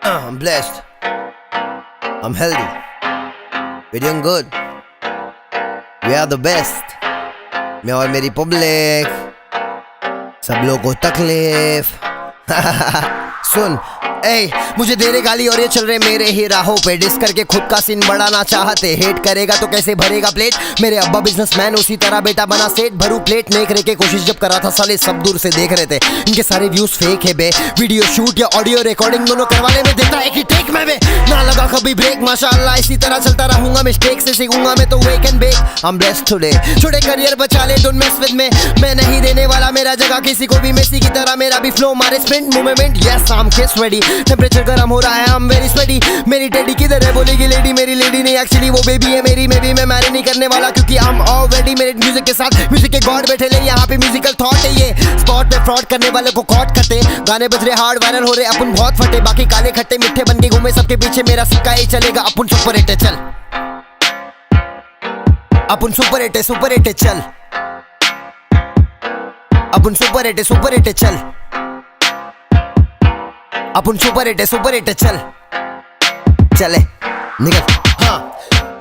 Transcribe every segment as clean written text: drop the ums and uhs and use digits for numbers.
I'm blessed. I'm healthy. We're doing good. We are the best. मैं और मेरी public, सब लोगों को तकलीफ। सुन, ए मुझे दे रहे गाली और ये चल रहे मेरे ही राहों पे। डिस करके खुद का सीन बढ़ाना चाहते, हेट करेगा तो कैसे भरेगा प्लेट। मेरे अब्बा बिजनेसमैन, उसी तरह बेटा बना सेठ। भरू प्लेट नहीं करे के कोशिश जब करा था, साले सब दूर से देख रहे थे। इनके सारे व्यूज फेक है बे, वीडियो शूट या ऑडियो रिकॉर्डिंग दोनों करवाने में देता एक ही टेक में बे। ना लगा कभी ब्रेक, माशाल्लाह इसी तरह चलता रहूंगा। मिस्टेक से सीखूंगा मैं तो wake and bake. I'm blessed today. छोटे करियर बचा ले, don't mess with me. मैं नहीं देने वाला मेरा जगह किसी को भी। मेसी की तरह मेरा भी फ्लो मारे sprint movement. Yes I'm kiss ready. Temperature गर्म हो रहा है, I'm very sweaty. मेरी टेडी किधर है बोलेगी लेडी, मेरी लेडी नहीं एक्चुअली वो बेबी है मेरी। मे भी मैं मैरी नहीं करने वाला क्योंकि I'm already मेरे म्यूजिक के साथ। म्यूजिक के गॉड बैठे ले यहाँ पे, म्यूजिकल थॉट है ये। स्पॉट पे फ्रॉड करने वाले को कॉट करते, गाने बज रहे हार्ड वायरल हो रहे, अपन बहुत फटे। बाकी काले खट्टे मिठे बन के घूमे सबके पीछे, मेरा सिक्का ही चलेगा। अपन सुपर हिट है चल, अपन सुपर हिट है, सुपर हिट है चल। अपन सुपर हिट है, सुपर हिट है चल। अपन सुपर हिट है, सुपर हिट है चल। चले निकल। हाँ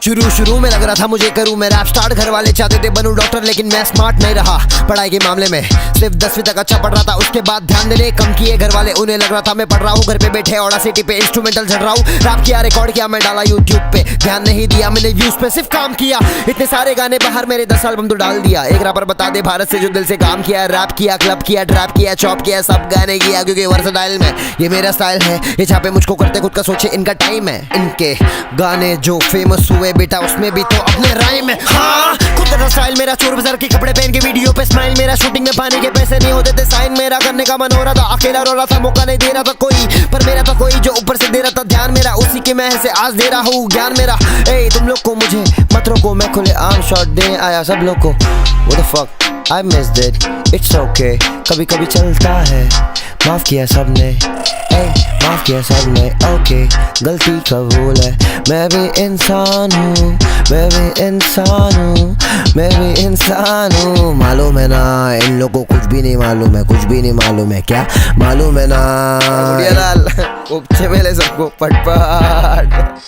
शुरू में लग रहा था मुझे करूं मैं रैप स्टार्ट। घर वाले चाहते थे बनूं डॉक्टर, लेकिन मैं स्मार्ट नहीं रहा पढ़ाई के मामले में। सिर्फ 10वीं तक अच्छा पढ़ रहा था, उसके बाद ध्यान देने कम किए घर वाले। उन्हें लग रहा था मैं पढ़ रहा हूँ, घर पे बैठे ऑडासिटी पे इंस्ट्रूमेंटल झड़ रहा हूँ। रैप किया, रिकॉर्ड किया, मैं डाला यूट्यूब पे। ध्यान नहीं दिया मैंने व्यूज पे, सिर्फ काम किया। इतने सारे गाने बाहर, मेरे 10 एल्बम तो डाल दिया। एक रैपर बता दे भारत से जो दिल से काम किया। रैप किया, क्लब किया, ट्रैप किया, चॉप किया, सब गाने किया क्योंकि वर्सेटाइल में ये मेरा स्टाइल है। ये छापे मुझको करते खुद का सोचे, इनका टाइम है। इनके गाने जो फेमस हुए बेटा उसमें भी तो अपने राइम है। हाँ खुद का स्टाइल मेरा, चोर बाजार के कपड़े पहन के वीडियो पे स्माइल मेरा। शूटिंग में पानी के पैसे नहीं होते थे, साइन मेरा करने का मन हो रहा था। अकेला रो रहा था, मौका नहीं दे रहा था कोई, पर मेरा था कोई जो ऊपर से दे रहा था ध्यान मेरा। उसी के मैं से आज दे रहा हूँ ज्ञान मेरा। ए तुम लोग को मुझे मत रोको, मैं खुले आम शॉट दे आया सब लोग को। What the fuck I missed it, it's okay, कभी कभी चलता है। माफ किया सबने, माफ किया सबने, ओके गलती कबूल है। मैं भी इंसान हूँ, मैं भी इंसान हूँ, मैं भी इंसान हूँ। मालूम है ना इन लोगों को कुछ भी नहीं मालूम है, कुछ भी नहीं मालूम है। क्या मालूम है ना लाल उपचे मेले सबको पटपट।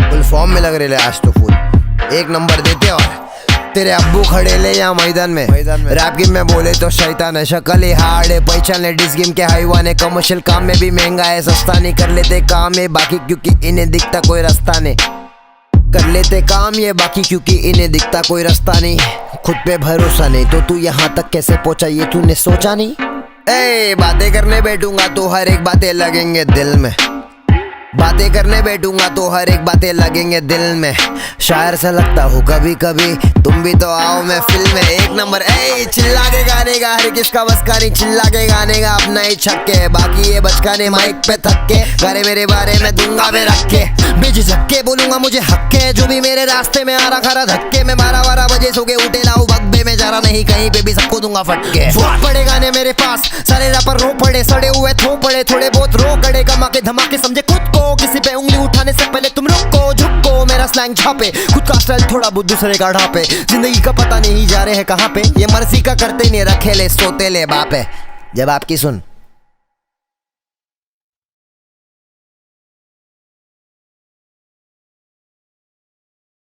फुल फॉर्म में लग रहे आज तो फुल एक नंबर देते। और तेरे अब्बू खड़े ले या मैदान में रैप गेम में बोले तो शैतान है। शक्ल ही हार्ड है पहचान ले, डिस गेम के हाईवान है। कमर्शियल काम में भी महंगा है, सस्ता नहीं कर लेते काम है बाकी क्योंकि इन्हें दिखता कोई रास्ता नहीं। कर लेते काम ये बाकी क्योंकि इन्हें दिखता कोई रास्ता नहीं। खुद पे भरोसा नहीं तो तू यहाँ तक कैसे पहुंचा ये तूने सोचा नहीं। ए बातें करने बैठूंगा तो हर एक बातें लगेंगे दिल में। बातें करने बैठूंगा तो हर एक बातें लगेंगे दिल में। शायर से लगता हूँ कभी कभी, तुम भी तो आओ मैं फिल्म में। एक नंबर ए चिल्ला के गाने का, हर किसका बस का नहीं। चिल्ला के गाने का अपना ही छक्के, बाकी ये बचकाने माइक पे थक्के। गाने मेरे बारे में दूंगा मैं रख के, बेझिझक के बोलूंगा मुझे हक है। जो भी मेरे रास्ते में आ रहा खरा धक्के में। 12 बजे सो के उठे लाऊं बग्बे में, जा रहा नहीं कहीं पे भी सबको दूंगा फटके। पड़े गाने मेरे पास, सारे रैपर रो पड़े, सड़े हुए थो पड़े। थोड़े बहुत रो कड़े, कमा के धमाके समझे खुद को। किसी पे उंगली उठाने से पहले तुम रुको झुको। मेरा स्लैंग छापे, खुद का स्टाइल थोड़ा बहुत दूसरे का ढापे। जिंदगी का पता नहीं जा रहे हैं कहाँ पे, ये मर्जी का करते नहीं रखे ले सोते ले बापे। जब आपकी सुन